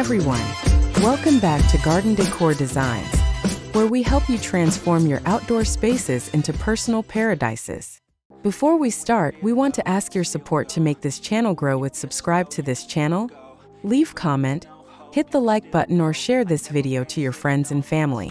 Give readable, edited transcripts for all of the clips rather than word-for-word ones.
everyone, welcome back to Garden Decor Designs, where we help you transform your outdoor spaces into personal paradises. Before we start, we want to ask your support to make this channel grow with subscribe to this channel, leave comment, hit the like button or share this video to your friends and family.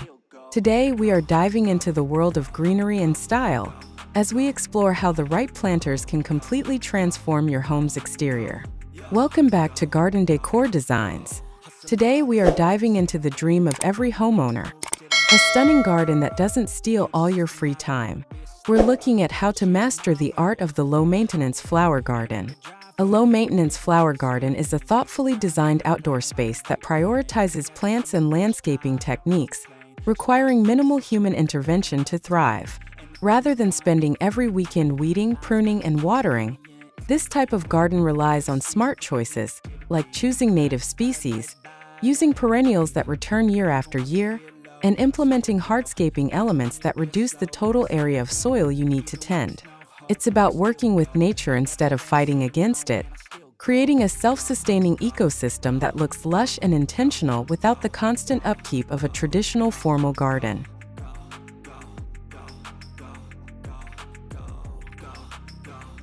Today we are diving into the world of greenery and style, as we explore how the right planters can completely transform your home's exterior. Welcome back to Garden Decor Designs. Today we are diving into the dream of every homeowner, a stunning garden that doesn't steal all your free time. We're looking at how to master the art of the low-maintenance flower garden. A low-maintenance flower garden is a thoughtfully designed outdoor space that prioritizes plants and landscaping techniques, requiring minimal human intervention to thrive. Rather than spending every weekend weeding, pruning, and watering, this type of garden relies on smart choices, like choosing native species, using perennials that return year after year, and implementing hardscaping elements that reduce the total area of soil you need to tend. It's about working with nature instead of fighting against it, creating a self-sustaining ecosystem that looks lush and intentional without the constant upkeep of a traditional formal garden.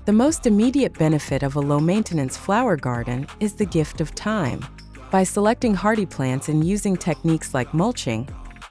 The most immediate benefit of a low-maintenance flower garden is the gift of time. By selecting hardy plants and using techniques like mulching,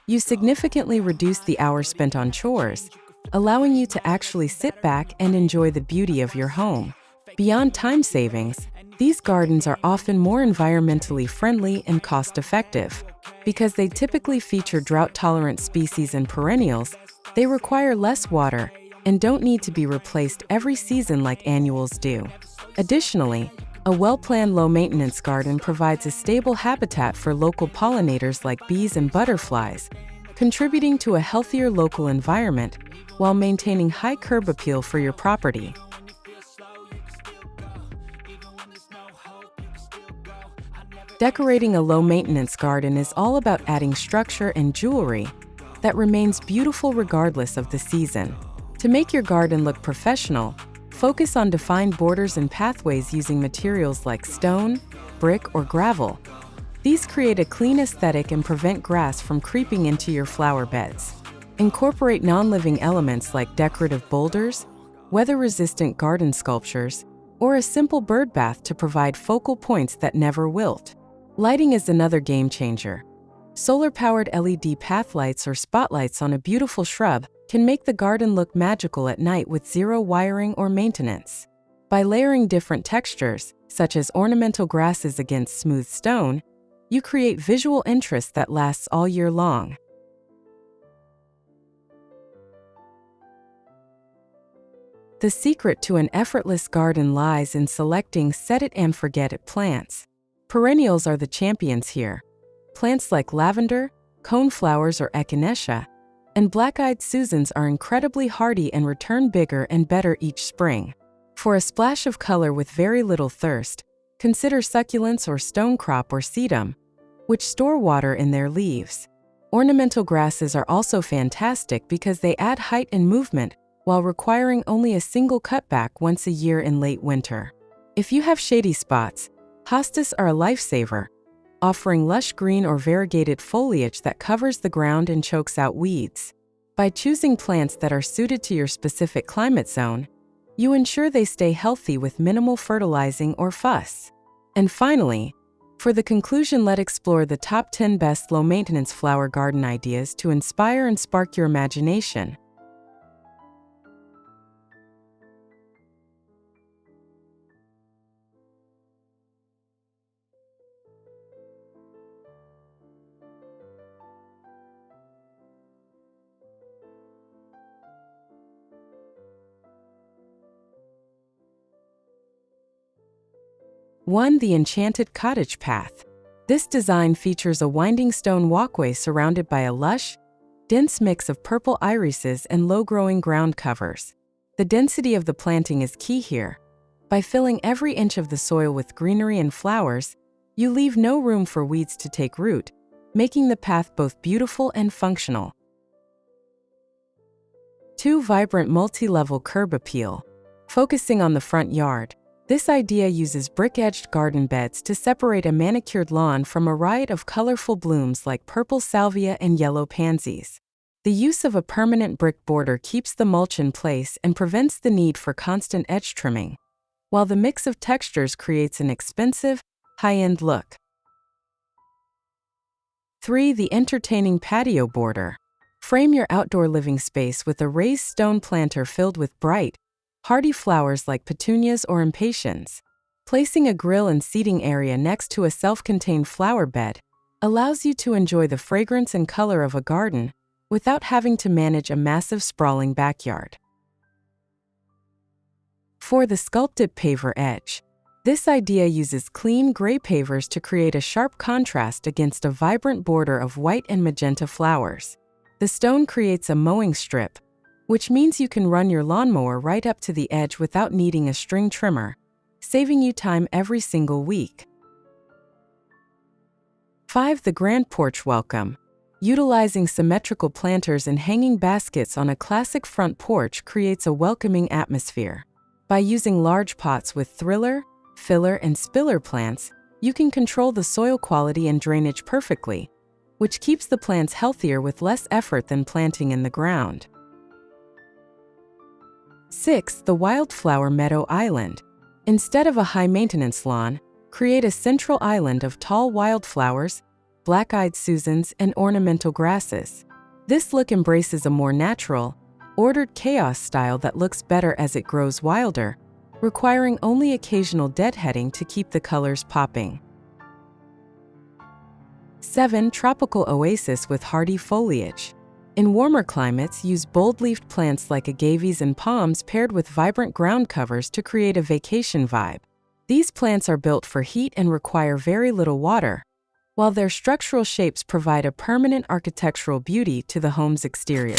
you significantly reduce the hours spent on chores, allowing you to actually sit back and enjoy the beauty of your home. Beyond time savings, these gardens are often more environmentally friendly and cost-effective. Because they typically feature drought-tolerant species and perennials, they require less water and don't need to be replaced every season like annuals do. Additionally, a well-planned low-maintenance garden provides a stable habitat for local pollinators like bees and butterflies, contributing to a healthier local environment while maintaining high curb appeal for your property. Decorating a low-maintenance garden is all about adding structure and jewelry that remains beautiful regardless of the season. To make your garden look professional, focus on defined borders and pathways using materials like stone, brick, or gravel. These create a clean aesthetic and prevent grass from creeping into your flower beds. Incorporate non-living elements like decorative boulders, weather-resistant garden sculptures, or a simple bird bath to provide focal points that never wilt. Lighting is another game changer. Solar-powered LED path lights or spotlights on a beautiful shrub can make the garden look magical at night with zero wiring or maintenance. By layering different textures, such as ornamental grasses against smooth stone, you create visual interest that lasts all year long. The secret to an effortless garden lies in selecting set-it-and-forget-it plants. Perennials are the champions here. Plants like lavender, coneflowers or echinacea, and black-eyed Susans are incredibly hardy and return bigger and better each spring. For a splash of color with very little thirst, consider succulents or stonecrop or sedum, which store water in their leaves. Ornamental grasses are also fantastic because they add height and movement while requiring only a single cutback once a year in late winter. If you have shady spots, hostas are a lifesaver, offering lush green or variegated foliage that covers the ground and chokes out weeds. By choosing plants that are suited to your specific climate zone, you ensure they stay healthy with minimal fertilizing or fuss. And finally, for the conclusion, let's explore the top 10 best low-maintenance flower garden ideas to inspire and spark your imagination. One, the Enchanted Cottage Path. This design features a winding stone walkway surrounded by a lush, dense mix of purple irises and low-growing ground covers. The density of the planting is key here. By filling every inch of the soil with greenery and flowers, you leave no room for weeds to take root, making the path both beautiful and functional. 2. Vibrant multi-level curb appeal. Focusing on the front yard. This idea uses brick-edged garden beds to separate a manicured lawn from a riot of colorful blooms like purple salvia and yellow pansies. The use of a permanent brick border keeps the mulch in place and prevents the need for constant edge trimming, while the mix of textures creates an expensive, high-end look. 3. The entertaining patio border. Frame your outdoor living space with a raised stone planter filled with bright, hardy flowers like petunias or impatiens. Placing a grill and seating area next to a self-contained flower bed allows you to enjoy the fragrance and color of a garden without having to manage a massive sprawling backyard. 4. The sculpted paver edge. This idea uses clean gray pavers to create a sharp contrast against a vibrant border of white and magenta flowers. The stone creates a mowing strip, which means you can run your lawnmower right up to the edge without needing a string trimmer, saving you time every single week. 5. The grand porch welcome. Utilizing symmetrical planters and hanging baskets on a classic front porch creates a welcoming atmosphere. By using large pots with thriller, filler, and spiller plants, you can control the soil quality and drainage perfectly, which keeps the plants healthier with less effort than planting in the ground. 6. The wildflower meadow island. Instead of a high-maintenance lawn, create a central island of tall wildflowers, black-eyed Susans, and ornamental grasses. This look embraces a more natural, ordered chaos style that looks better as it grows wilder, requiring only occasional deadheading to keep the colors popping. 7. Tropical oasis with hardy foliage. In warmer climates, use bold-leafed plants like agaves and palms paired with vibrant ground covers to create a vacation vibe. These plants are built for heat and require very little water, while their structural shapes provide a permanent architectural beauty to the home's exterior.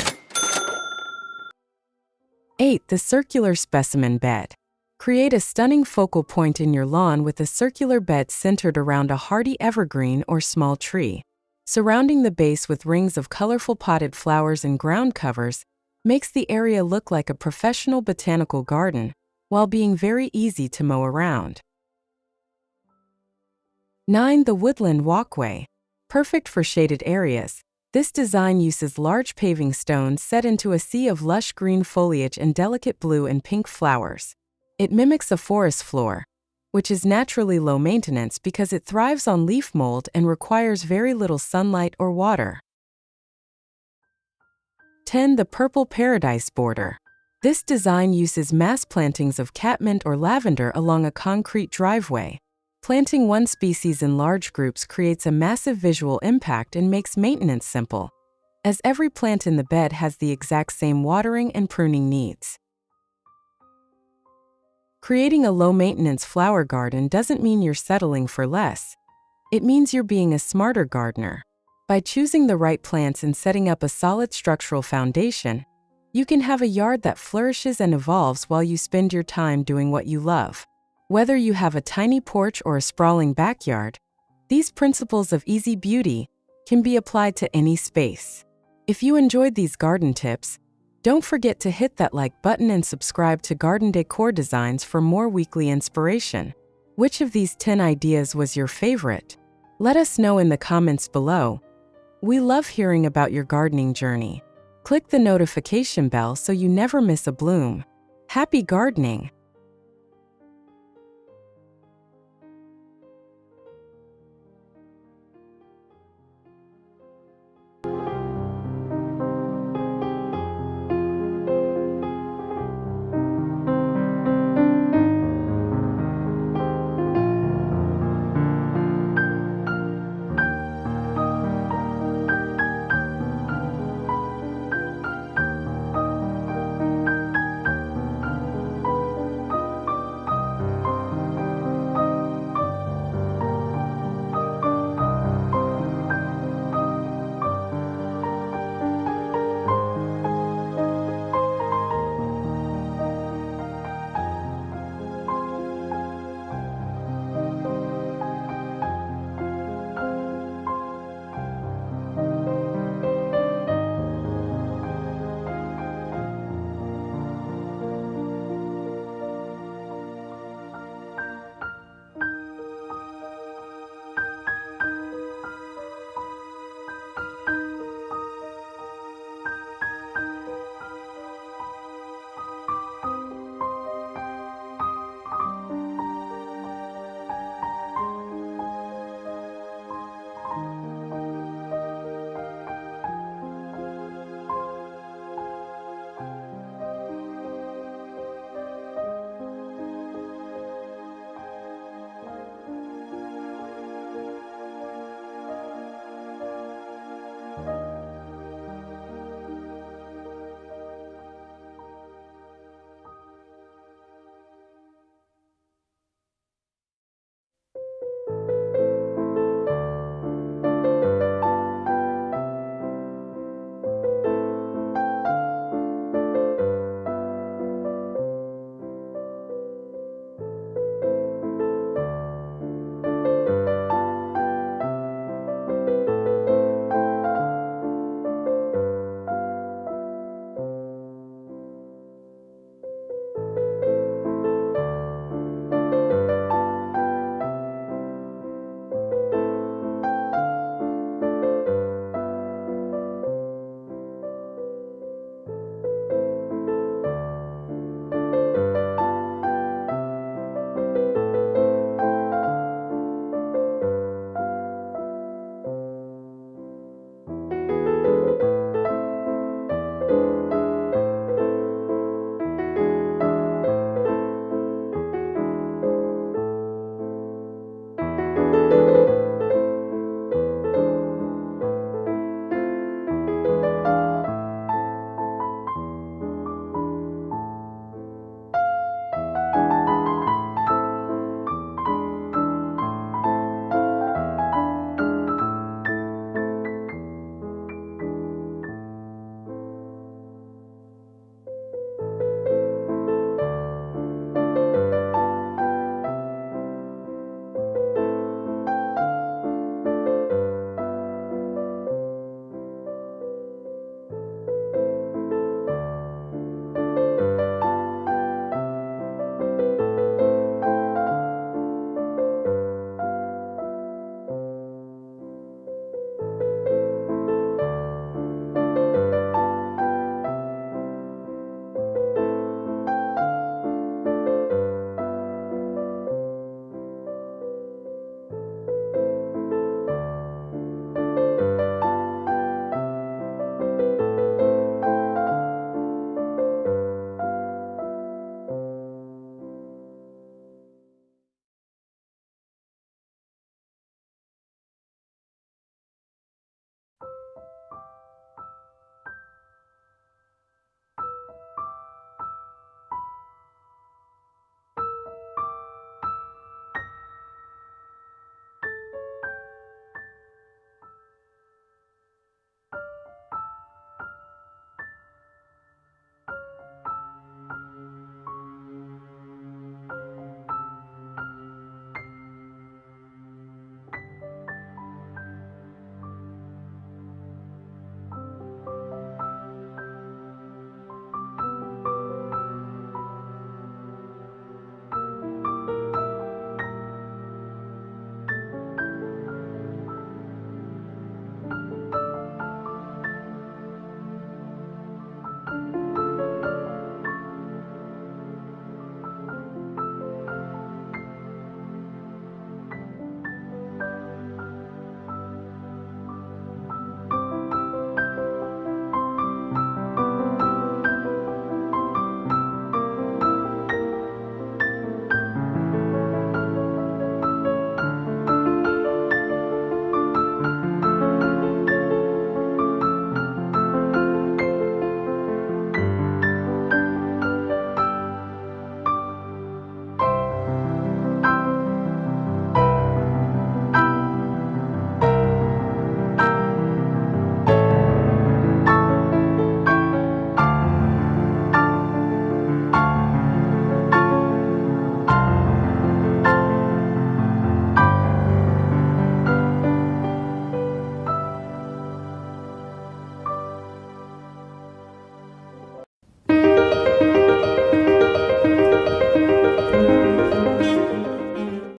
8. The circular specimen bed. Create a stunning focal point in your lawn with a circular bed centered around a hardy evergreen or small tree. Surrounding the base with rings of colorful potted flowers and ground covers makes the area look like a professional botanical garden, while being very easy to mow around. 9. The woodland walkway. Perfect for shaded areas, this design uses large paving stones set into a sea of lush green foliage and delicate blue and pink flowers. It mimics a forest floor, which is naturally low maintenance because it thrives on leaf mold and requires very little sunlight or water. 10. The purple paradise border. This design uses mass plantings of catmint or lavender along a concrete driveway. Planting one species in large groups creates a massive visual impact and makes maintenance simple, as every plant in the bed has the exact same watering and pruning needs. Creating a low-maintenance flower garden doesn't mean you're settling for less. It means you're being a smarter gardener. By choosing the right plants and setting up a solid structural foundation, you can have a yard that flourishes and evolves while you spend your time doing what you love. Whether you have a tiny porch or a sprawling backyard, these principles of easy beauty can be applied to any space. If you enjoyed these garden tips, don't forget to hit that like button and subscribe to Garden Decor Designs for more weekly inspiration. Which of these 10 ideas was your favorite? Let us know in the comments below. We love hearing about your gardening journey. Click the notification bell so you never miss a bloom. Happy gardening!